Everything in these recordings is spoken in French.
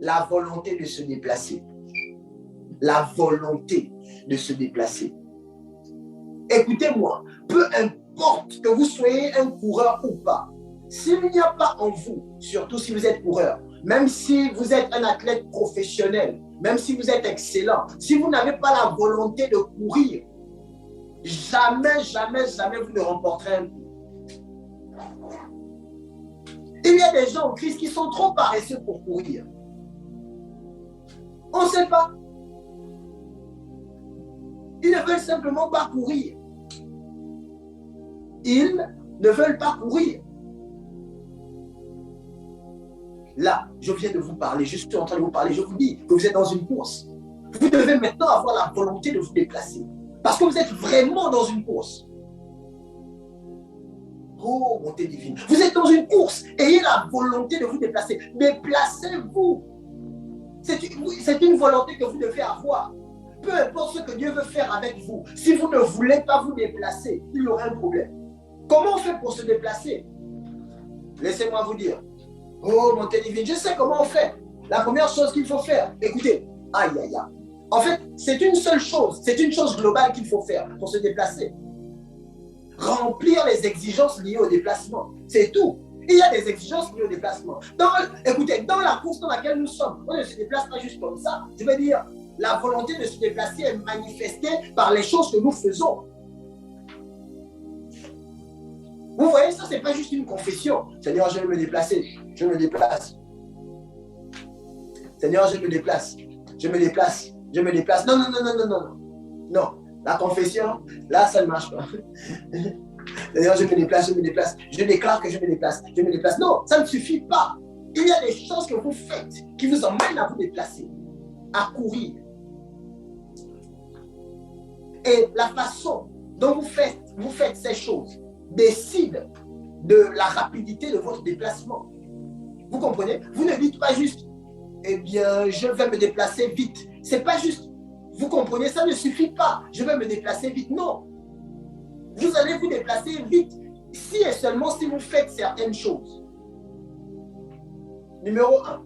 la volonté de se déplacer. La volonté de se déplacer. Écoutez-moi, peu importe que vous soyez un coureur ou pas, s'il n'y a pas en vous, surtout si vous êtes coureur, même si vous êtes un athlète professionnel, même si vous êtes excellent, si vous n'avez pas la volonté de courir, jamais, jamais, jamais vous ne remporterez un coup. Il y a des gens en Christ qui sont trop paresseux pour courir. On ne sait pas. Ils ne veulent simplement pas courir. Ils ne veulent pas courir. Là, je viens de vous parler, je suis en train de vous parler, je vous dis que vous êtes dans une course. Vous devez maintenant avoir la volonté de vous déplacer. Parce que vous êtes vraiment dans une course. Oh, bonté divine. Vous êtes dans une course. Ayez la volonté de vous déplacer. Déplacez-vous. C'est une volonté que vous devez avoir. Peu importe ce que Dieu veut faire avec vous. Si vous ne voulez pas vous déplacer, il y aura un problème. Comment on fait pour se déplacer? Laissez-moi vous dire. Oh, bonté divine, je sais comment on fait. La première chose qu'il faut faire, écoutez, aïe, aïe, aïe. En fait, c'est une seule chose, c'est une chose globale qu'il faut faire pour se déplacer. Remplir les exigences liées au déplacement. C'est tout. Il y a des exigences liées au déplacement. Écoutez, dans la course dans laquelle nous sommes, on ne se déplace pas juste comme ça. Je veux dire, la volonté de se déplacer est manifestée par les choses que nous faisons. Vous voyez, ça, ce n'est pas juste une confession. Seigneur, je vais me déplacer. Je me déplace. Seigneur, je me déplace. Je me déplace. Je me déplace. Non, non, non, non, non, non. Non. La confession, là, ça ne marche pas. Seigneur, je me déplace, je me déplace. Je déclare que je me déplace. Je me déplace. Non, ça ne suffit pas. Il y a des choses que vous faites qui vous emmènent à vous déplacer, à courir. Et la façon dont vous faites ces choses décide de la rapidité de votre déplacement. Vous comprenez? Vous ne dites pas juste, eh bien, je vais me déplacer vite. C'est pas juste, vous comprenez, ça ne suffit pas. Je vais me déplacer vite. Non. Vous allez vous déplacer vite si et seulement si vous faites certaines choses. Numéro 1.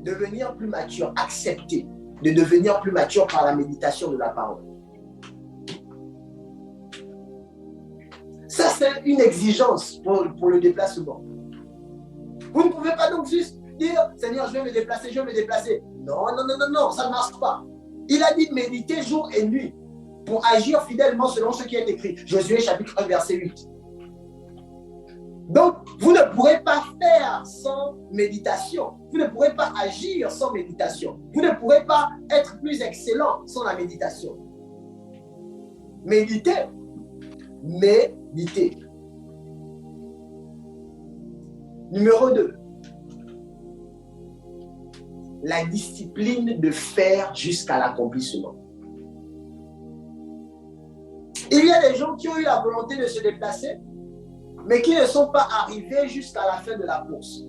Devenir plus mature. Accepter de devenir plus mature par la méditation de la parole. Ça, c'est une exigence pour le déplacement. Vous ne pouvez pas donc juste dire, Seigneur, je vais me déplacer, je vais me déplacer. Non, non, non, non, non, ça ne marche pas. Il a dit méditer jour et nuit pour agir fidèlement selon ce qui est écrit. Josué chapitre 1, verset 8. Donc, vous ne pourrez pas faire sans méditation. Vous ne pourrez pas agir sans méditation. Vous ne pourrez pas être plus excellent sans la méditation. Méditer. Méditer. Numéro 2. La discipline de faire jusqu'à l'accomplissement. Il y a des gens qui ont eu la volonté de se déplacer, mais qui ne sont pas arrivés jusqu'à la fin de la course.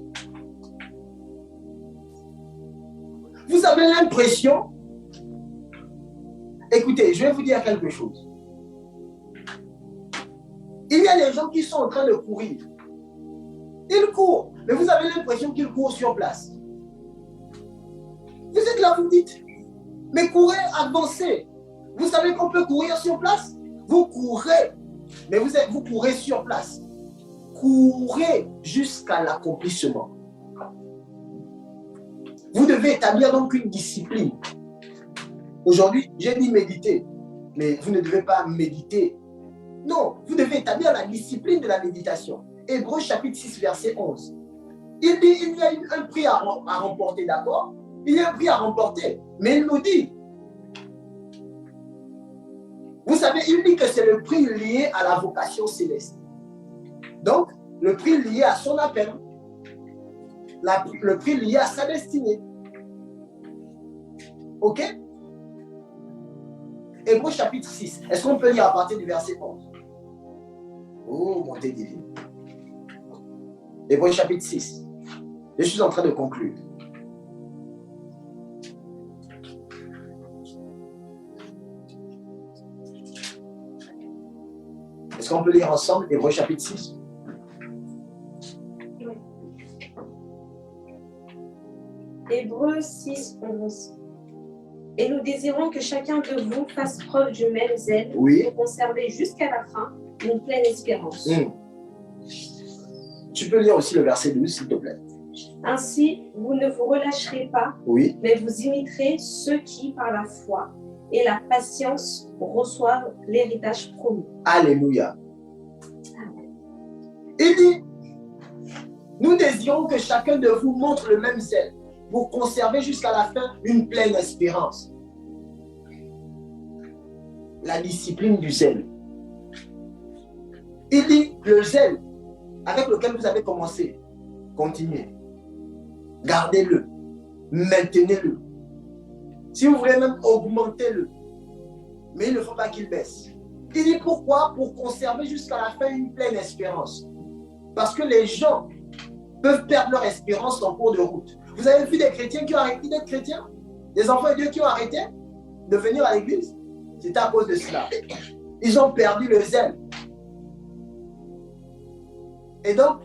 Vous avez l'impression, écoutez, je vais vous dire quelque chose. Il y a des gens qui sont en train de courir. Ils courent, mais vous avez l'impression qu'ils courent sur place. Vous êtes là, vous dites, mais courez, avancez. Vous savez qu'on peut courir sur place? Vous courez, mais vous courez sur place. Courez jusqu'à l'accomplissement. Vous devez établir donc une discipline. Aujourd'hui, j'ai dit méditer, mais vous ne devez pas méditer. Non, vous devez établir la discipline de la méditation. Hébreux chapitre 6, verset 11. Il dit, il y a un prix à remporter, d'accord? Il y a un prix à remporter, mais il nous dit, vous savez, il dit que c'est le prix lié à la vocation céleste. Donc, le prix lié à son appel, le prix lié à sa destinée. Ok? Hébreux chapitre 6. Est-ce qu'on peut lire à partir du verset 11? Oh, bonté divine. Hébreux chapitre 6. Je suis en train de conclure. Est-ce qu'on peut lire ensemble Hébreux chapitre 6? Hébreux 6, 11. Et nous désirons que chacun de vous fasse preuve du même zèle pour conserver jusqu'à la fin une pleine espérance. Tu peux lire aussi le verset 12, s'il te plaît. Ainsi, vous ne vous relâcherez pas, mais vous imiterez ceux qui, par la foi et la patience, reçoivent l'héritage promis. Alléluia. Il dit, nous désirons que chacun de vous montre le même zèle pour conserver jusqu'à la fin une pleine espérance. La discipline du zèle. Il dit, le zèle avec lequel vous avez commencé, continuez. Gardez-le. Maintenez-le. Si vous voulez même augmentez-le. Mais il ne faut pas qu'il baisse. Il dit pourquoi? Pour conserver jusqu'à la fin une pleine espérance. Parce que les gens peuvent perdre leur espérance en cours de route. Vous avez vu des chrétiens qui ont arrêté d'être chrétiens? Des enfants de Dieu qui ont arrêté de venir à l'église? C'est à cause de cela. Ils ont perdu le zèle. Et donc,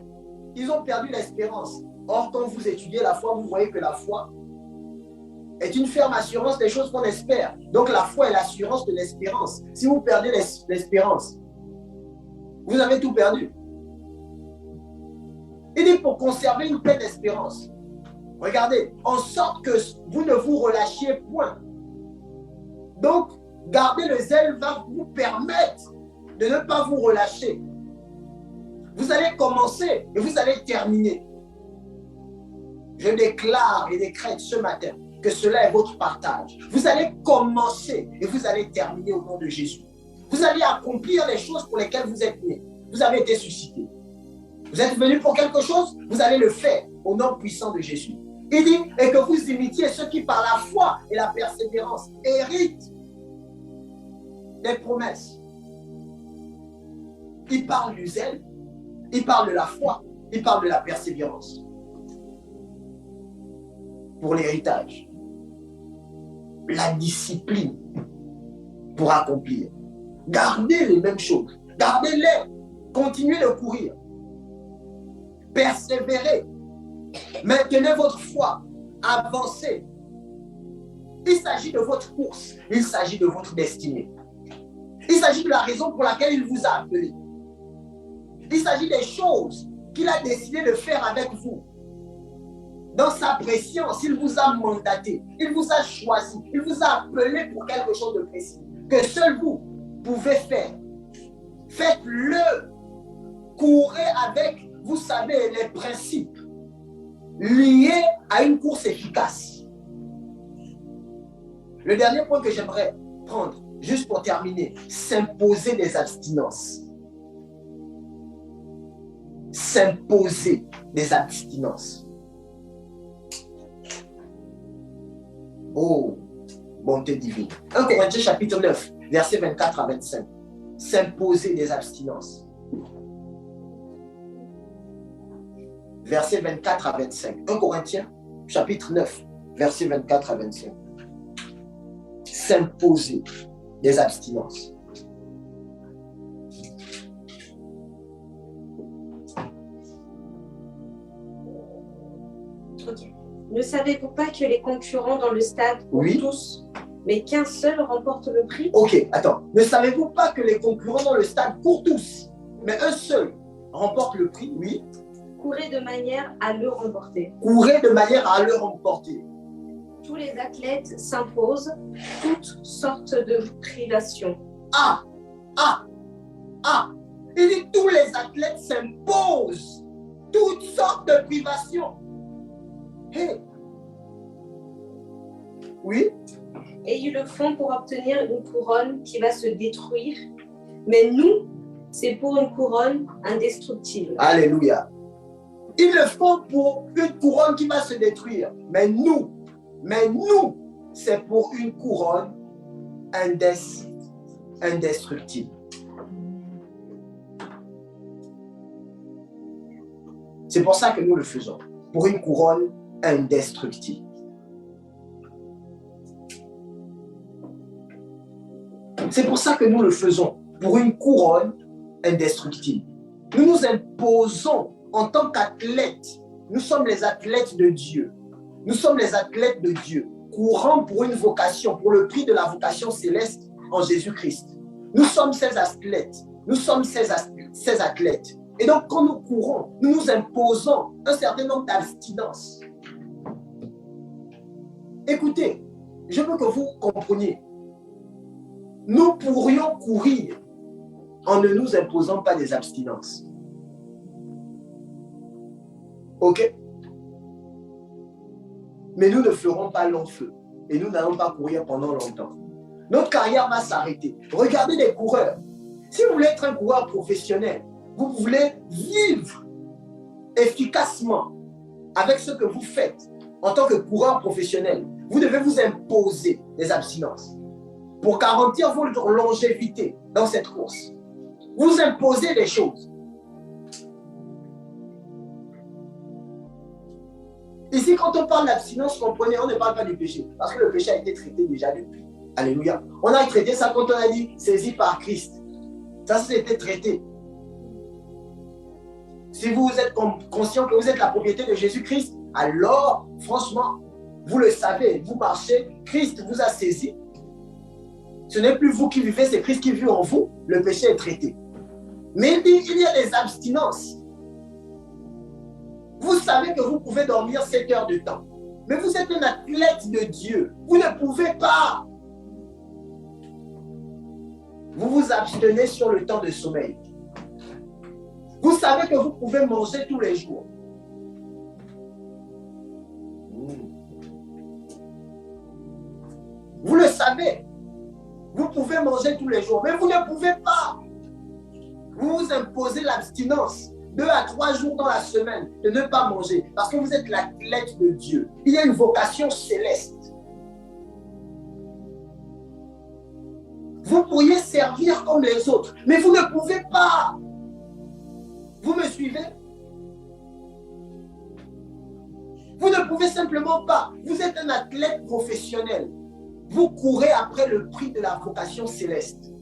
ils ont perdu l'espérance. Or, quand vous étudiez la foi, vous voyez que la foi est une ferme assurance des choses qu'on espère. Donc, la foi est l'assurance de l'espérance. Si vous perdez l'espérance, vous avez tout perdu. Il dit pour conserver une pleine espérance. Regardez, en sorte que vous ne vous relâchiez point. Donc, garder le zèle va vous permettre de ne pas vous relâcher. Vous allez commencer et vous allez terminer. Je déclare et décrète ce matin que cela est votre partage. Vous allez commencer et vous allez terminer au nom de Jésus. Vous allez accomplir les choses pour lesquelles vous êtes nés. Vous avez été suscités. Vous êtes venus pour quelque chose, vous allez le faire au nom puissant de Jésus. Il dit, et que vous imitiez ceux qui par la foi et la persévérance héritent des promesses. Il parle du zèle, il parle de la foi, il parle de la persévérance. Pour l'héritage. La discipline pour accomplir. Gardez les mêmes choses. Gardez-les. Continuez de courir. Persévérez. Maintenez votre foi. Avancez. Il s'agit de votre course. Il s'agit de votre destinée. Il s'agit de la raison pour laquelle il vous a appelé. Il s'agit des choses qu'il a décidé de faire avec vous. Dans sa préscience, il vous a mandaté, il vous a choisi, il vous a appelé pour quelque chose de précis, que seul vous pouvez faire. Faites-le. Courez avec, vous savez, les principes liés à une course efficace. Le dernier point que j'aimerais prendre, juste pour terminer, s'imposer des abstinences. S'imposer des abstinences. Oh, bonté divine. 1 Corinthiens chapitre 9, versets 24 à 25. S'imposer des abstinences. Versets 24 à 25. 1 Corinthiens chapitre 9, versets 24 à 25. S'imposer des abstinences. Okay. Ne savez-vous pas que les concurrents dans le stade courent tous, mais qu'un seul remporte le prix? Ok, attends. Ne savez-vous pas que les concurrents dans le stade courent tous, mais un seul remporte le prix? Oui. Courez de manière à le remporter. Courez de manière à le remporter. Tous les athlètes s'imposent toutes sortes de privations. Il dit tous les athlètes s'imposent toutes sortes de privations. Hey. Oui. Et ils le font pour obtenir une couronne qui va se détruire. Mais nous, c'est pour une couronne indestructible. Alléluia. Ils le font pour une couronne qui va se détruire. Mais nous, c'est pour une couronne indestructible. C'est pour ça que nous le faisons. Pour une couronne indestructible. C'est pour ça que nous le faisons. Pour une couronne indestructible. Nous nous imposons en tant qu'athlètes. Nous sommes les athlètes de Dieu. Nous sommes les athlètes de Dieu, courant pour une vocation, pour le prix de la vocation céleste en Jésus-Christ. Nous sommes ces athlètes. Nous sommes ces athlètes. Et donc, quand nous courons, nous nous imposons un certain nombre d'abstinences. Écoutez, je veux que vous compreniez. Nous pourrions courir en ne nous imposant pas des abstinences. Ok? Mais nous ne ferons pas long feu. Et nous n'allons pas courir pendant longtemps. Notre carrière va s'arrêter. Regardez les coureurs. Si vous voulez être un coureur professionnel, vous voulez vivre efficacement avec ce que vous faites en tant que coureur professionnel, vous devez vous imposer des abstinences pour garantir votre longévité dans cette course. Vous imposez des choses. Ici, quand on parle d'abstinence, comprenez, on ne parle pas du péché. Parce que le péché a été traité déjà depuis. Alléluia. On a traité ça quand on a dit saisi par Christ. Ça, c'était traité. Si vous êtes conscient que vous êtes la propriété de Jésus-Christ, alors, franchement, vous le savez, vous marchez, Christ vous a saisi. Ce n'est plus vous qui vivez, c'est Christ qui vit en vous. Le péché est traité. Mais il y a des abstinences. Vous savez que vous pouvez dormir 7 heures de temps. Mais vous êtes un athlète de Dieu. Vous ne pouvez pas. Vous vous abstenez sur le temps de sommeil. Vous savez que vous pouvez manger tous les jours. Vous le savez. Vous pouvez manger tous les jours, mais vous ne pouvez pas. Vous vous imposez l'abstinence 2 à 3 jours dans la semaine de ne pas manger parce que vous êtes l'athlète de Dieu. Il y a une vocation céleste. Vous pourriez servir comme les autres, mais vous ne pouvez pas. Vous me suivez? Vous ne pouvez simplement pas. Vous êtes un athlète professionnel. Vous courez après le prix de la vocation céleste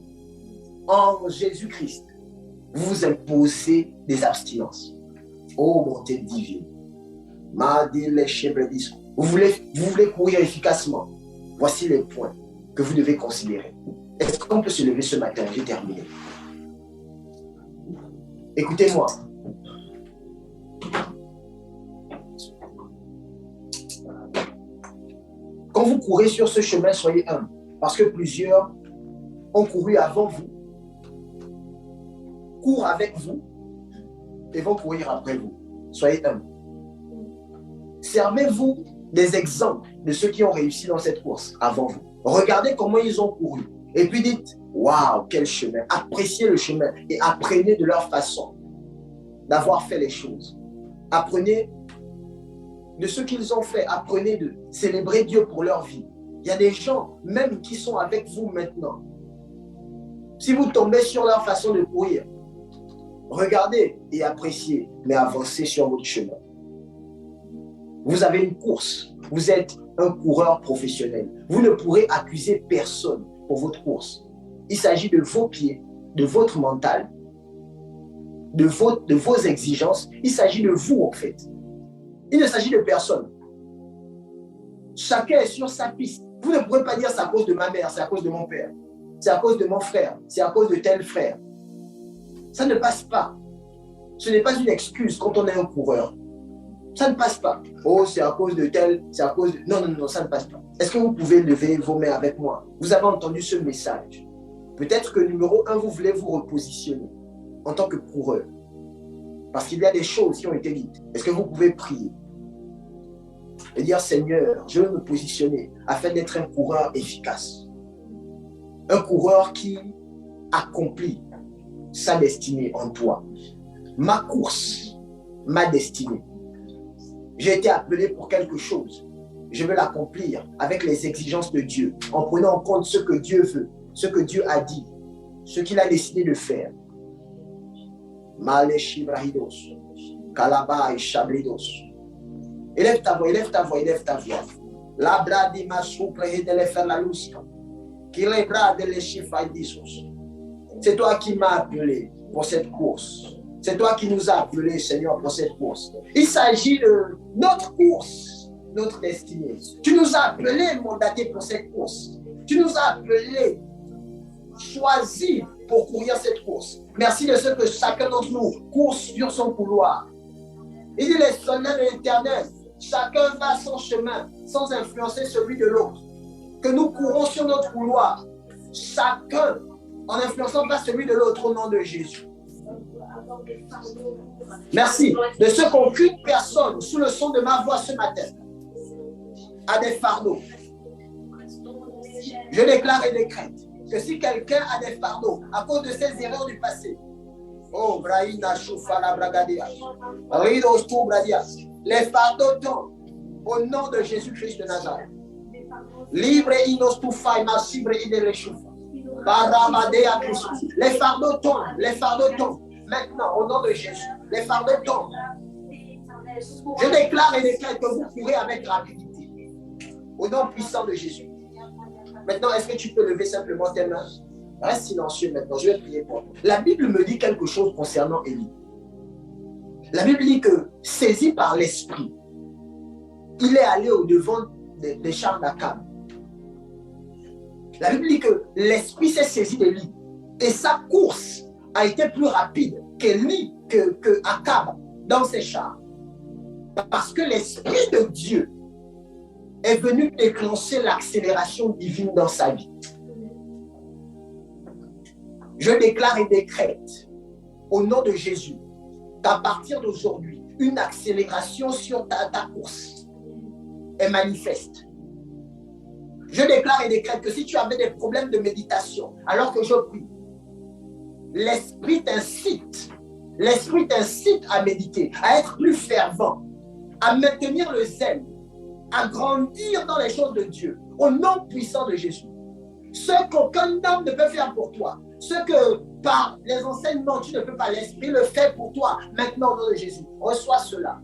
en Jésus-Christ. Vous vous imposez des abstinences. Oh, bonté divine. Vous voulez courir efficacement. Voici les points que vous devez considérer. Est-ce qu'on peut se lever ce matin? J'ai terminé. Écoutez-moi. Quand vous courez sur ce chemin, soyez humble. Parce que plusieurs ont couru avant vous, courent avec vous et vont courir après vous. Soyez humble. Servez-vous des exemples de ceux qui ont réussi dans cette course avant vous. Regardez comment ils ont couru. Et puis dites, waouh, quel chemin. Appréciez le chemin et apprenez de leur façon d'avoir fait les choses. Apprenez de ce qu'ils ont fait. Apprenez de célébrer Dieu pour leur vie. Il y a des gens même qui sont avec vous maintenant. Si vous tombez sur leur façon de courir, regardez et appréciez, mais avancez sur votre chemin. Vous avez une course. Vous êtes un coureur professionnel. Vous ne pourrez accuser personne pour votre course. Il s'agit de vos pieds, de votre mental, de vos exigences. Il s'agit de vous, en fait. Il ne s'agit de personne. Chacun est sur sa piste. Vous ne pourrez pas dire c'est à cause de ma mère, c'est à cause de mon père, c'est à cause de mon frère, c'est à cause de tel frère. Ça ne passe pas. Ce n'est pas une excuse quand on est un coureur. Ça ne passe pas. Oh, c'est à cause de tel, c'est à cause de... Non, ça ne passe pas. Est-ce que vous pouvez lever vos mains avec moi? Vous avez entendu ce message. Peut-être que numéro 1, vous voulez vous repositionner en tant que coureur. Parce qu'il y a des choses qui ont été dites. Est-ce que vous pouvez prier et dire, Seigneur, je veux me positionner afin d'être un coureur efficace. Un coureur qui accomplit sa destinée en toi. Ma course, ma destinée. J'ai été appelé pour quelque chose. Je veux l'accomplir avec les exigences de Dieu, en prenant en compte ce que Dieu veut, ce que Dieu a dit, ce qu'il a décidé de faire. Maleshibrahidos, Kalabai Shabridos. Élève ta voix, élève ta voix, élève ta voix. Labra di masu prehede le faire la luz. Qui lebra de le chifaidisos. C'est toi qui m'as appelé pour cette course. C'est toi qui nous as appelés, Seigneur, pour cette course. Il s'agit de notre course. notre destinée. Tu nous as appelés, mandatés pour cette course. Tu nous as appelés, choisis pour courir cette course. Merci de ce que chacun d'entre nous court sur son couloir. Il dit les soldats de l'Éternel, chacun va son chemin sans influencer celui de l'autre. Que nous courons sur notre couloir, chacun en influençant pas celui de l'autre au nom de Jésus. Merci de ce qu'aucune personne sous le son de ma voix ce matin a des fardeaux. Je déclare et décrète que si quelqu'un a des fardeaux à cause de ses erreurs du passé, oh, Brahina Choufala Bragadia, Ridos Bradia, les fardeaux tombent au nom de Jésus-Christ de Nazareth. Libre Inos Tufai Masibre Idelechoufa. Baramadea Christ. Les fardeaux tombent. Maintenant, au nom de Jésus, les fardeaux tombent. Je déclare et déclare que vous courez avec rapidité. Au nom puissant de Jésus. Maintenant, est-ce que tu peux lever simplement tes mains? Reste silencieux maintenant, je vais prier pour toi. La Bible me dit quelque chose concernant Élie. La Bible dit que, saisi par l'Esprit, il est allé au-devant des chars d'Akab. La Bible dit que l'Esprit s'est saisi d'Élie et sa course a été plus rapide qu'Élie, que Akab dans ses chars. Parce que l'Esprit de Dieu est venu déclencher l'accélération divine dans sa vie. Je déclare et décrète au nom de Jésus qu'à partir d'aujourd'hui, une accélération sur ta course est manifeste. Je déclare et décrète que si tu avais des problèmes de méditation, alors que je prie, l'Esprit t'incite à méditer, à être plus fervent, à maintenir le zèle, à grandir dans les choses de Dieu, au nom puissant de Jésus. Ce qu'aucun homme ne peut faire pour toi, ce que par les enseignements tu ne peux pas, l'Esprit le fait pour toi, maintenant au nom de Jésus. Reçois cela.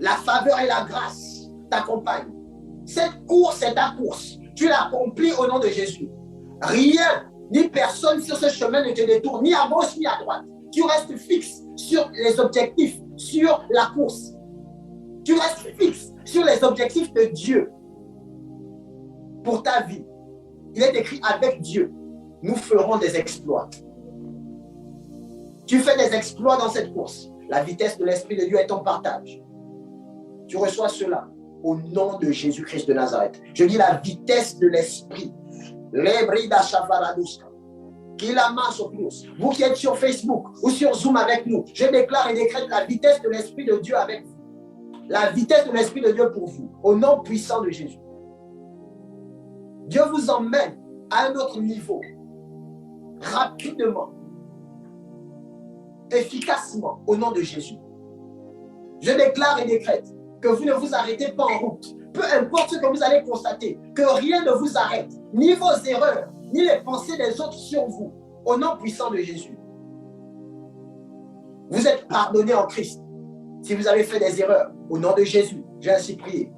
La faveur et la grâce t'accompagnent. Cette course est ta course. Tu l'accomplis au nom de Jésus. Rien ni personne sur ce chemin ne te détourne, ni à gauche ni à droite. Tu restes fixe sur les objectifs, sur la course. Tu restes fixe sur les objectifs de Dieu pour ta vie. Il est écrit avec Dieu, nous ferons des exploits. Tu fais des exploits dans cette course. La vitesse de l'Esprit de Dieu est ton partage. Tu reçois cela au nom de Jésus-Christ de Nazareth. Je dis la vitesse de l'Esprit. Vous qui êtes sur Facebook ou sur Zoom avec nous, je déclare et décrète la vitesse de l'Esprit de Dieu avec vous. La vitesse de l'Esprit de Dieu pour vous, au nom puissant de Jésus. Dieu vous emmène à un autre niveau, rapidement, efficacement, au nom de Jésus. Je déclare et décrète que vous ne vous arrêtez pas en route. Peu importe ce que vous allez constater, que rien ne vous arrête, ni vos erreurs, ni les pensées des autres sur vous, au nom puissant de Jésus. Vous êtes pardonnés en Christ. Si vous avez fait des erreurs, au nom de Jésus, j'ai ainsi prié.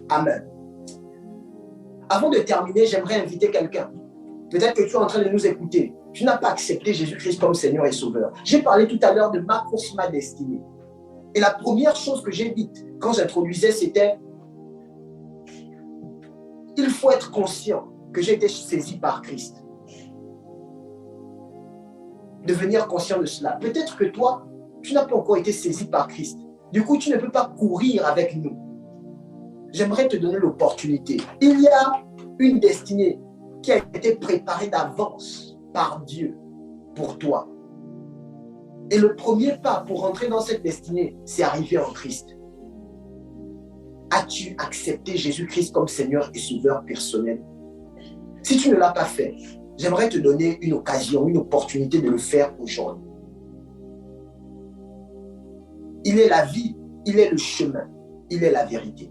Amen. Avant de terminer, j'aimerais inviter quelqu'un. Peut-être que tu es en train de nous écouter. Tu n'as pas accepté Jésus-Christ comme Seigneur et Sauveur. J'ai parlé tout à l'heure de ma course, ma destinée. Et la première chose que j'ai dite quand j'introduisais, c'était il faut être conscient que j'ai été saisi par Christ. Devenir conscient de cela. Peut-être que toi, tu n'as pas encore été saisi par Christ. Du coup, tu ne peux pas courir avec nous. J'aimerais te donner l'opportunité. Il y a une destinée qui a été préparée d'avance par Dieu pour toi. Et le premier pas pour entrer dans cette destinée, c'est arriver en Christ. As-tu accepté Jésus-Christ comme Seigneur et Sauveur personnel? Si tu ne l'as pas fait, j'aimerais te donner une occasion, une opportunité de le faire aujourd'hui. Il est la vie, il est le chemin, il est la vérité.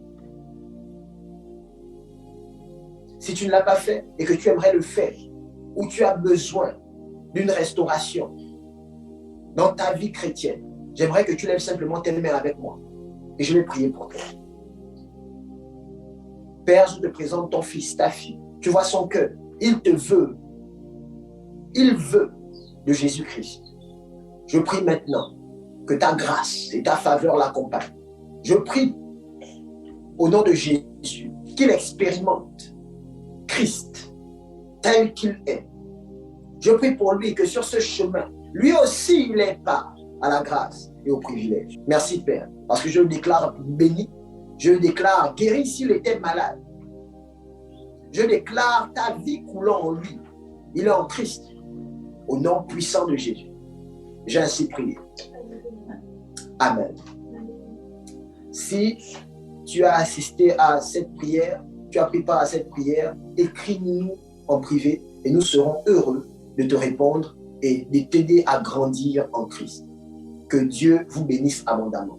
Si tu ne l'as pas fait et que tu aimerais le faire, ou tu as besoin d'une restauration dans ta vie chrétienne, j'aimerais que tu lèves simplement tes mains avec moi et je vais prier pour toi. Père, je te présente ton fils, ta fille. Tu vois son cœur. Il te veut. Il veut de Jésus-Christ. Je prie maintenant que ta grâce et ta faveur l'accompagnent. Je prie au nom de Jésus qu'il expérimente Christ tel qu'il est. Je prie pour lui que sur ce chemin, lui aussi, il ait part à la grâce et au privilège. Merci Père, parce que je le déclare béni, je le déclare guéri s'il était malade. Je déclare ta vie coulant en lui. Il est en Christ. Au nom puissant de Jésus. J'ai ainsi prié. Amen. Si tu as assisté à cette prière, tu as pris part à cette prière, écris-nous en privé et nous serons heureux de te répondre et de t'aider à grandir en Christ. Que Dieu vous bénisse abondamment.